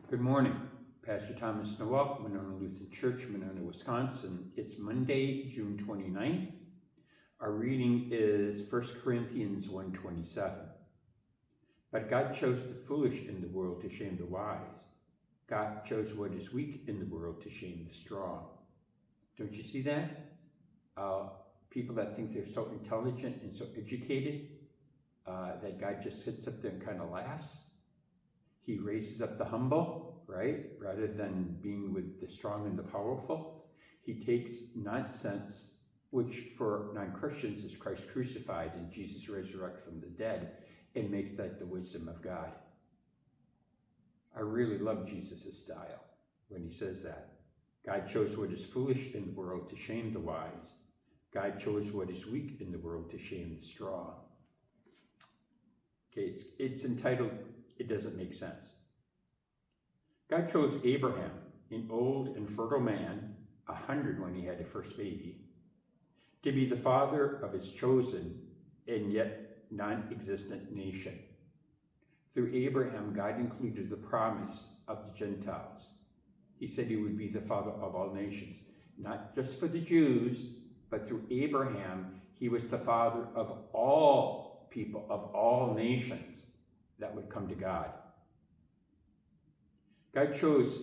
Good morning. Pastor Thomas Nowak, Monona Lutheran Church, Monona, Wisconsin. It's Monday, June 29th. Our reading is 1 Corinthians 1:27. But God chose the foolish in the world to shame the wise. God chose what is weak in the world to shame the strong. Don't you see that? People that think they're so intelligent and so educated that God just sits up there and kind of laughs. He raises up the humble, right? Rather than being with the strong and the powerful. He takes nonsense, which for non-Christians is Christ crucified and Jesus resurrected from the dead, and makes that the wisdom of God. I really love Jesus' style when he says that. God chose what is foolish in the world to shame the wise. God chose what is weak in the world to shame the strong. Okay, it's entitled, It Doesn't Make Sense. God chose Abraham, an old and fertile man, 100 when he had his first baby, to be the father of his chosen and yet non-existent nation. Through Abraham, God included the promise of the Gentiles. He said he would be the father of all nations, not just for the Jews, but through Abraham, he was the father of all people, of all nations that would come to God. God chose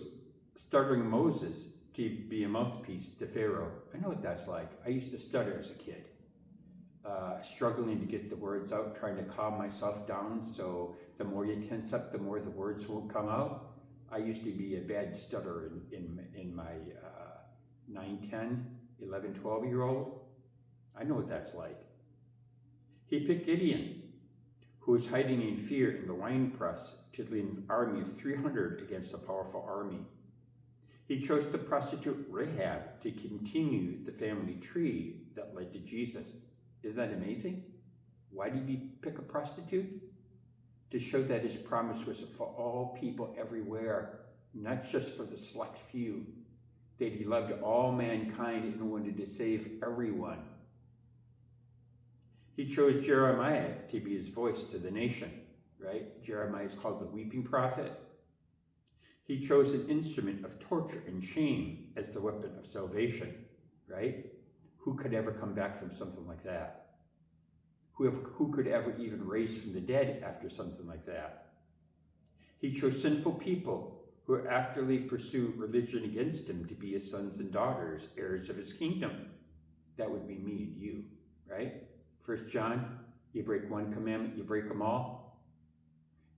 stuttering Moses to be a mouthpiece to Pharaoh. I know what that's like. I used to stutter as a kid, struggling to get the words out, trying to calm myself down so the more you tense up, the more the words won't come out. I used to be a bad stutterer in my 9, 10, 11, 12-year-old. I know what that's like. He picked Gideon, who was hiding in fear in the wine press, to lead an army of 300 against a powerful army. He chose the prostitute Rahab to continue the family tree that led to Jesus. Isn't that amazing? Why did he pick a prostitute? To show that his promise was for all people everywhere, not just for the select few, that he loved all mankind and wanted to save everyone. He chose Jeremiah to be his voice to the nation, right? Jeremiah is called the weeping prophet. He chose an instrument of torture and shame as the weapon of salvation, right? Who could ever come back from something like that? Who could ever even raise from the dead after something like that? He chose sinful people who actively pursue religion against him to be his sons and daughters, heirs of his kingdom. That would be me and you, right? 1 John, you break one commandment, you break them all.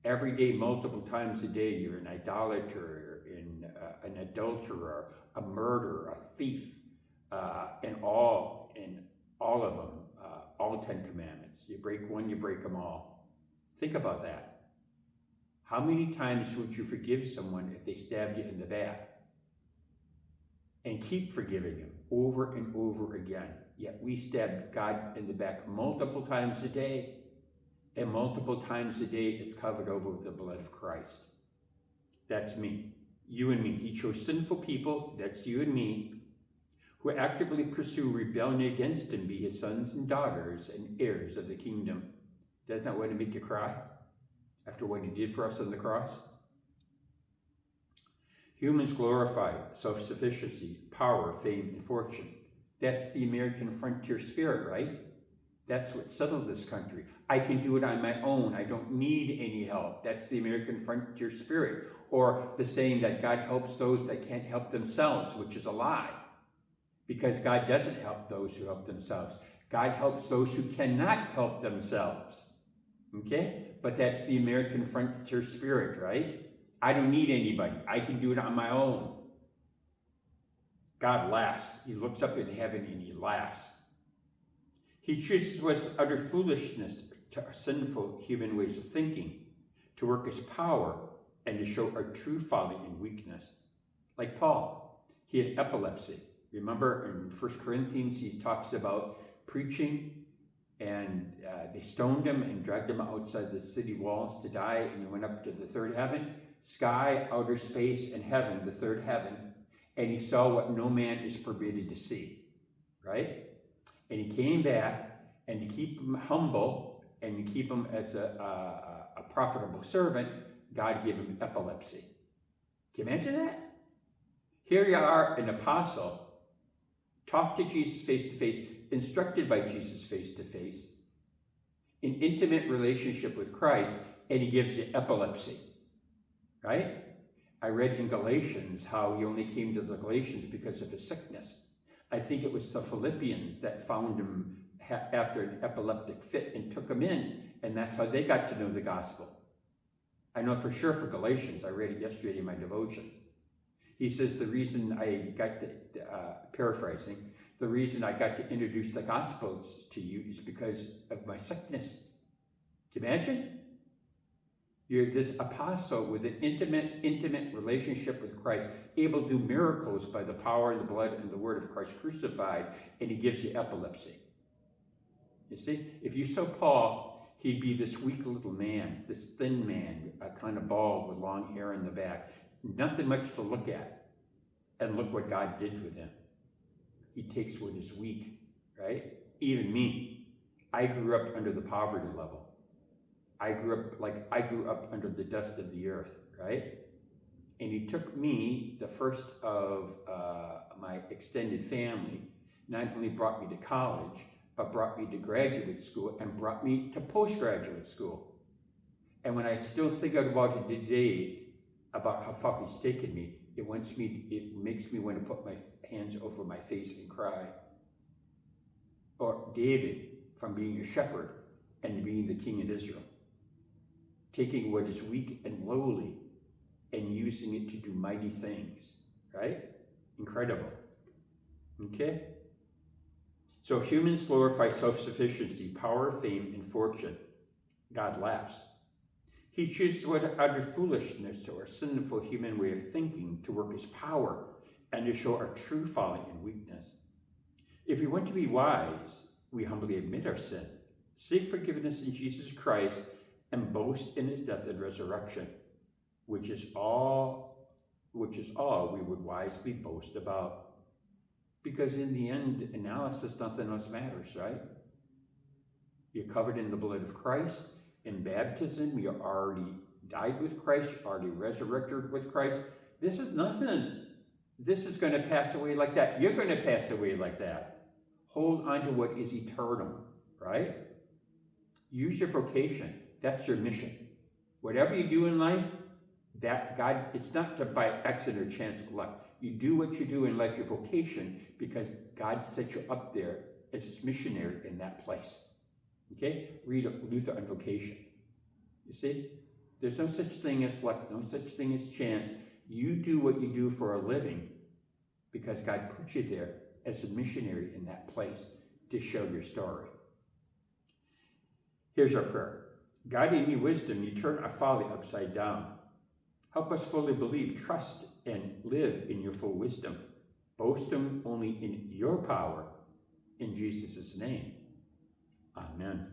Every day, multiple times a day, you're an idolater, an adulterer, a murderer, a thief, and all of them, all 10 commandments. You break one, you break them all. Think about that. How many times would you forgive someone if they stabbed you in the back? And keep forgiving them over and over again. Yet we stab God in the back multiple times a day, and multiple times a day it's covered over with the blood of Christ. That's me, you and me. He chose sinful people, that's you and me, who actively pursue rebellion against him, be his sons and daughters and heirs of the kingdom. Doesn't that want to make you cry after what he did for us on the cross? Humans glorify self-sufficiency, power, fame, and fortune. That's the American frontier spirit, right? That's what settled this country. I can do it on my own. I don't need any help. That's the American frontier spirit. Or the saying that God helps those that can't help themselves, which is a lie. Because God doesn't help those who help themselves. God helps those who cannot help themselves. Okay? But that's the American frontier spirit, right? I don't need anybody. I can do it on my own. God laughs. He looks up in heaven and he laughs. He chooses what's utter foolishness to our sinful human ways of thinking, to work his power, and to show our true folly and weakness. Like Paul, he had epilepsy. Remember in 1 Corinthians, he talks about preaching, and they stoned him and dragged him outside the city walls to die, and he went up to the third heaven, sky, outer space, and heaven, the third heaven, and he saw what no man is permitted to see, right? And he came back, and to keep him humble and to keep him as a profitable servant, God gave him epilepsy. Can you imagine that? Here you are, an apostle, talk to Jesus face to face, instructed by Jesus face to face, in intimate relationship with Christ, and he gives you epilepsy, right? I read in Galatians how he only came to the Galatians because of his sickness. I think it was the Philippians that found him after an epileptic fit and took him in, and that's how they got to know the gospel. I know for sure for Galatians, I read it yesterday in my devotions. He says the reason I got to, paraphrasing, the reason I got to introduce the Gospels to you is because of my sickness. Can you imagine? You're this apostle with an intimate relationship with Christ, able to do miracles by the power and the blood and the word of Christ crucified, and he gives you epilepsy. You see, if you saw Paul, he'd be this weak little man, this thin man, kind of bald with long hair in the back. Nothing much to look at. And look what God did with him. He takes what is weak, right? Even me. I grew up under the poverty level. I grew up under the dust of the earth, right? And he took me, the first of my extended family, not only brought me to college, but brought me to graduate school and brought me to postgraduate school. And when I still think about it today, about how far he's taken me, it makes me want to put my hands over my face and cry. Or David, from being a shepherd and being the king of Israel, taking what is weak and lowly and using it to do mighty things, right? Incredible. Okay? So humans glorify self-sufficiency, power, fame, and fortune. God laughs. He chooses what utter foolishness or sinful human way of thinking to work his power and to show our true folly and weakness. If we want to be wise, we humbly admit our sin, seek forgiveness in Jesus Christ, and boast in his death and resurrection, which is all we would wisely boast about. Because in the end analysis, nothing else matters, right? You're covered in the blood of Christ. In baptism, you already died with Christ, you already resurrected with Christ. This is nothing. This is going to pass away like that. You're going to pass away like that. Hold on to what is eternal, right? Use your vocation. That's your mission. Whatever you do in life, that God, it's not by accident or chance of luck. You do what you do in life, your vocation, because God set you up there as his missionary in that place. Okay? Read Luther on vocation. You see? There's no such thing as luck, no such thing as chance. You do what you do for a living because God put you there as a missionary in that place to show your story. Here's our prayer. God, in your wisdom, you turn our folly upside down. Help us fully believe, trust, and live in your full wisdom. Boast only in your power. In Jesus' name. Amen.